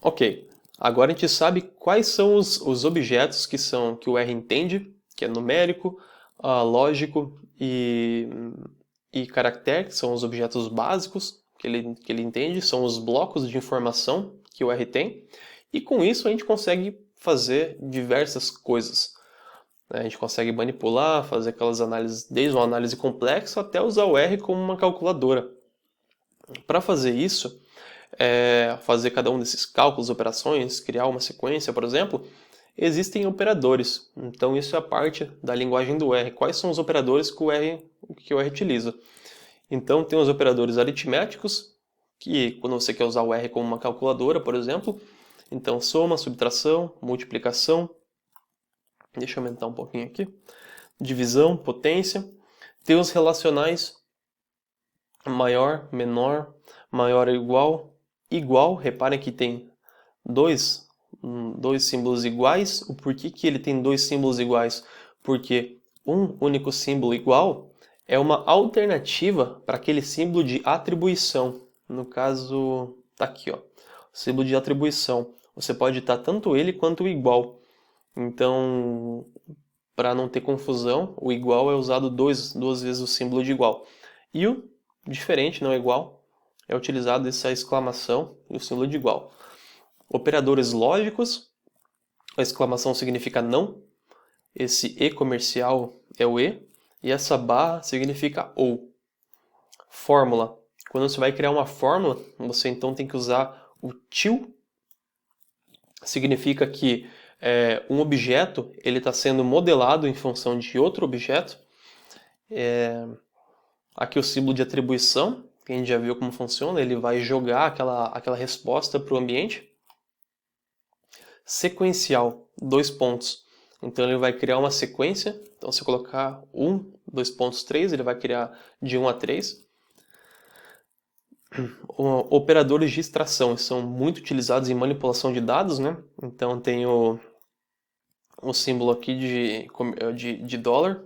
Ok, agora a gente sabe quais são os objetos que o R entende, que é numérico, lógico e caractere, que são os objetos básicos que ele entende, são os blocos de informação que o R tem, e com isso a gente consegue fazer diversas coisas, né? A gente consegue manipular, fazer aquelas análises, desde uma análise complexa até usar o R como uma calculadora. Para fazer isso, fazer cada um desses cálculos, operações, criar uma sequência, por exemplo, existem operadores. Então isso é a parte da linguagem do R. Quais são os operadores que o R utiliza? Então tem os operadores aritméticos, que quando você quer usar o R como uma calculadora, por exemplo, então soma, subtração, multiplicação, deixa eu aumentar um pouquinho aqui, divisão, potência. Tem os relacionais, maior, menor, maior ou igual, igual, reparem que tem dois, dois símbolos iguais. O porquê que ele tem dois símbolos iguais? Porque um único símbolo igual é uma alternativa para aquele símbolo de atribuição. No caso, tá aqui, ó, símbolo de atribuição. Você pode digitar tanto ele quanto o igual. Então, para não ter confusão, o igual é usado duas vezes o símbolo de igual. E o diferente, não é igual, é utilizado essa exclamação e o símbolo de igual. Operadores lógicos, a exclamação significa não, esse E comercial é o e essa barra significa ou. Fórmula. Quando você vai criar uma fórmula, você então tem que usar o till. Significa que um objeto ele está sendo modelado em função de outro objeto. Aqui o símbolo de atribuição, que a gente já viu como funciona, ele vai jogar aquela resposta para o ambiente. Sequencial, dois pontos. Então ele vai criar uma sequência. Então se eu colocar 1, 2 pontos, 3, ele vai criar de 1 a 3. Operadores de extração são muito utilizados em manipulação de dados, né? Então tem o símbolo aqui de dólar.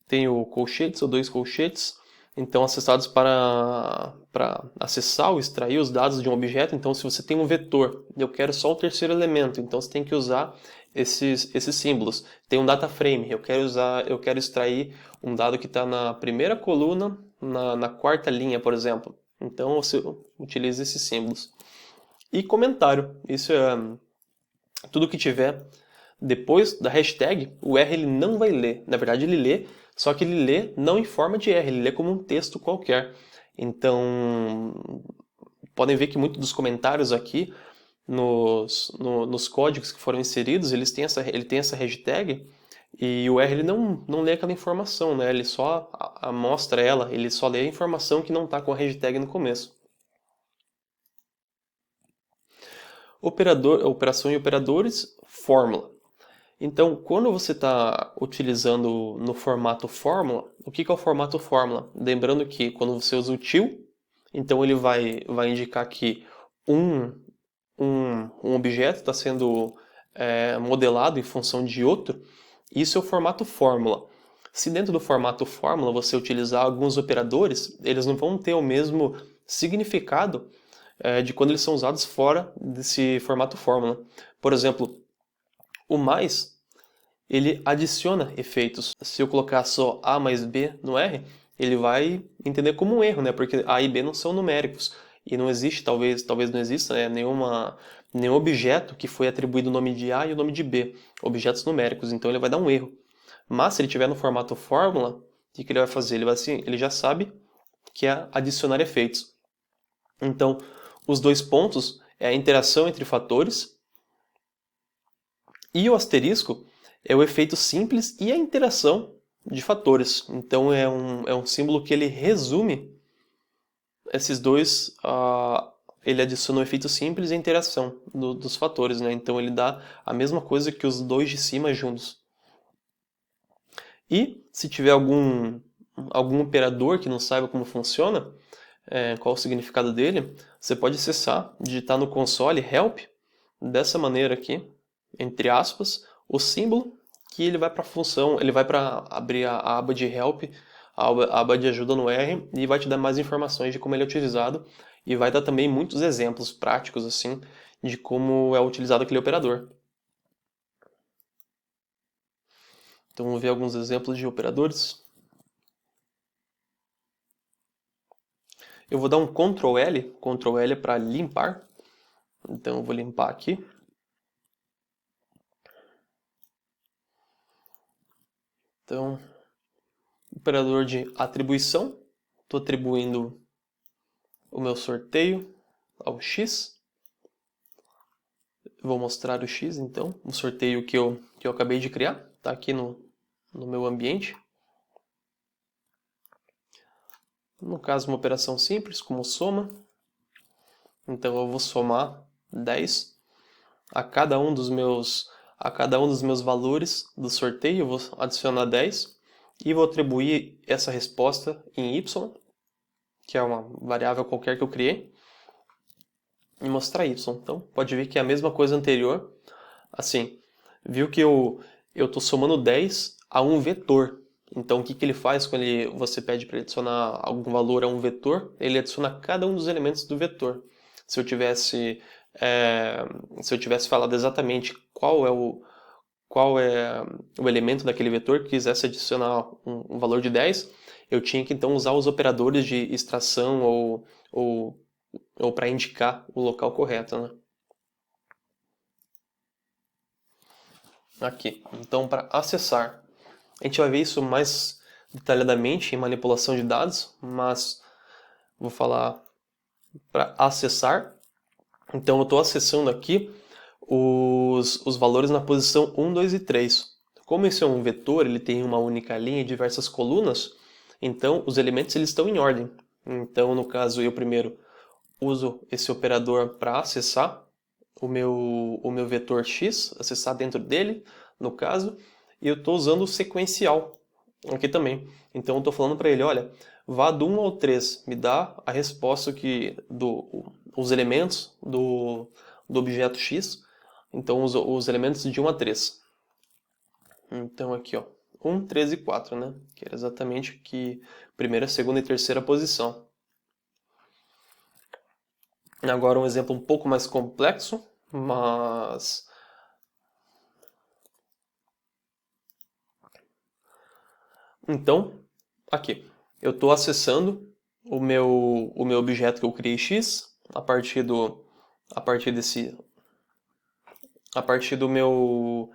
Tem o colchetes ou dois colchetes. Então acessados para acessar ou extrair os dados de um objeto. Então se você tem um vetor, eu quero só o terceiro elemento, então você tem que usar esses símbolos. Tem um data frame, eu quero extrair um dado que está na primeira coluna, na quarta linha, por exemplo. Então você utiliza esses símbolos. E comentário, isso é tudo que tiver depois da hashtag, o R ele não vai ler. Na verdade ele lê, só que ele lê não em forma de R, ele lê como um texto qualquer. Então, podem ver que muitos dos comentários aqui nos códigos que foram inseridos, ele tem essa hashtag e o R ele não lê aquela informação, né? Ele só mostra ela, ele só lê a informação que não está com a hashtag no começo. Operação e operadores, fórmula. Então, quando você está utilizando no formato fórmula, o que é o formato fórmula? Lembrando que quando você usa o till, então ele vai indicar que um objeto está sendo modelado em função de outro. Isso é o formato fórmula. Se dentro do formato fórmula você utilizar alguns operadores, eles não vão ter o mesmo significado de quando eles são usados fora desse formato fórmula. Por exemplo, o mais, ele adiciona efeitos. Se eu colocar só A mais B no R, ele vai entender como um erro, né? Porque A e B não são numéricos. E não existe, talvez não exista, né, nenhum objeto que foi atribuído o nome de A e o nome de B. Objetos numéricos, então ele vai dar um erro. Mas se ele estiver no formato fórmula, o que ele vai fazer? Ele já sabe que é adicionar efeitos. Então, os dois pontos é a interação entre fatores, e o asterisco é o efeito simples e a interação de fatores. Então é um símbolo que ele resume esses dois, ele adiciona o efeito simples e a interação dos fatores, né? Então ele dá a mesma coisa que os dois de cima juntos. E se tiver algum operador que não saiba como funciona, qual o significado dele, você pode acessar, digitar no console help, dessa maneira aqui, entre aspas, o símbolo, que ele vai para a função, ele vai para abrir a aba de help, a aba de ajuda no R, e vai te dar mais informações de como ele é utilizado e vai dar também muitos exemplos práticos assim de como é utilizado aquele operador. Então vamos ver alguns exemplos de operadores. Eu vou dar um Ctrl L para limpar. Então eu vou limpar aqui. Então, operador de atribuição. Estou atribuindo o meu sorteio ao X. Vou mostrar o X, então, o sorteio que eu acabei de criar. Está aqui no meu ambiente. No caso, uma operação simples, como soma. Então eu vou somar 10 a cada um dos meus valores do sorteio, eu vou adicionar 10 e vou atribuir essa resposta em y, que é uma variável qualquer que eu criei, e mostrar y. Então pode ver que é a mesma coisa anterior. Assim, viu que eu estou somando 10 a um vetor. Então o que ele faz quando você pede para ele adicionar algum valor a um vetor? Ele adiciona cada um dos elementos do vetor. Se eu tivesse falado exatamente qual é o elemento daquele vetor que quisesse adicionar um valor de 10, eu tinha que então usar os operadores de extração ou para indicar o local correto, né? Aqui. Então, para acessar, a gente vai ver isso mais detalhadamente em manipulação de dados, mas vou falar para acessar. Então eu estou acessando aqui os valores na posição 1, 2 e 3. Como esse é um vetor, ele tem uma única linha e diversas colunas, então os elementos eles estão em ordem. Então, no caso, eu primeiro uso esse operador para acessar o meu vetor x, acessar dentro dele, no caso, e eu estou usando o sequencial aqui também. Então eu estou falando para ele, olha, vá do 1 ao 3, me dá a resposta os elementos do objeto x, então os elementos de 1 a 3. Então aqui, ó, 1, 3 e 4, né? Que era exatamente que primeira, segunda e terceira posição. Agora um exemplo um pouco mais complexo, mas então, aqui, eu estou acessando o meu objeto que eu criei x a partir do meu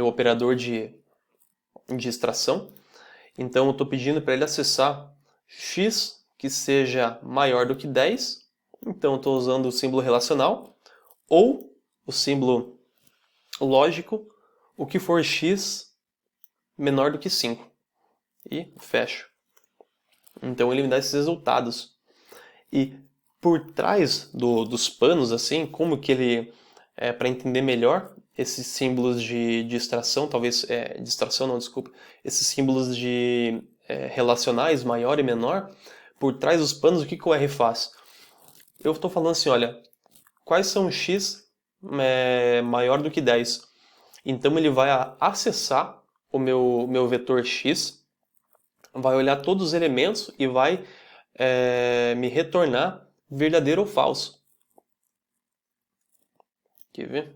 operador de extração. Então eu estou pedindo para ele acessar x que seja maior do que 10. Então eu estou usando o símbolo relacional ou o símbolo lógico, o que for x menor do que 5. E fecho. Então ele me dá esses resultados. E por trás dos panos, assim, como que ele, para entender melhor esses símbolos de extração, talvez, de extração não, desculpa, esses símbolos de relacionais, maior e menor, por trás dos panos, o que o R faz? Eu estou falando assim, olha, quais são x maior do que 10? Então ele vai acessar o meu vetor x, vai olhar todos os elementos e vai me retornar verdadeiro ou falso. Quer ver?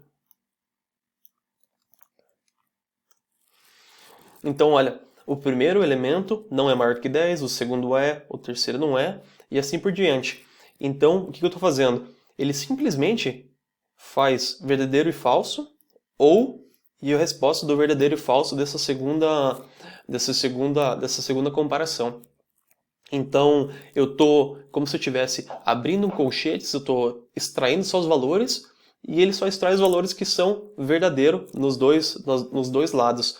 Então, olha, o primeiro elemento não é maior que 10, o segundo é, o terceiro não é, e assim por diante. Então, o que eu estou fazendo? Ele simplesmente faz verdadeiro e falso, e a resposta do verdadeiro e falso dessa segunda comparação. Então, eu estou como se eu estivesse abrindo um colchete, eu estou extraindo só os valores, e ele só extrai os valores que são verdadeiros nos dois lados.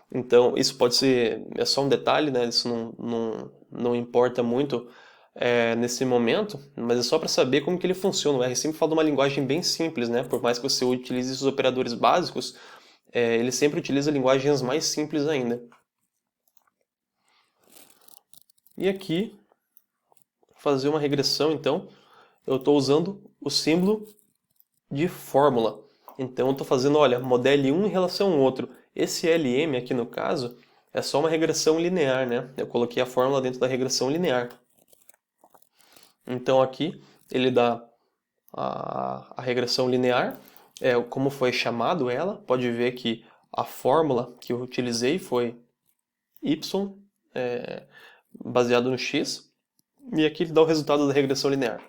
Então, isso pode ser, é só um detalhe, né? Isso não importa muito nesse momento, mas é só para saber como que ele funciona. O R sempre fala de uma linguagem bem simples, né? Por mais que você utilize esses operadores básicos, ele sempre utiliza linguagens mais simples ainda. E aqui, fazer uma regressão, então, eu estou usando o símbolo de fórmula. Então eu estou fazendo, olha, modele um em relação ao outro. Esse LM aqui no caso é só uma regressão linear, né? Eu coloquei a fórmula dentro da regressão linear. Então aqui ele dá a regressão linear, como foi chamado ela. Pode ver que a fórmula que eu utilizei foi y baseado no x, e aqui ele dá o resultado da regressão linear.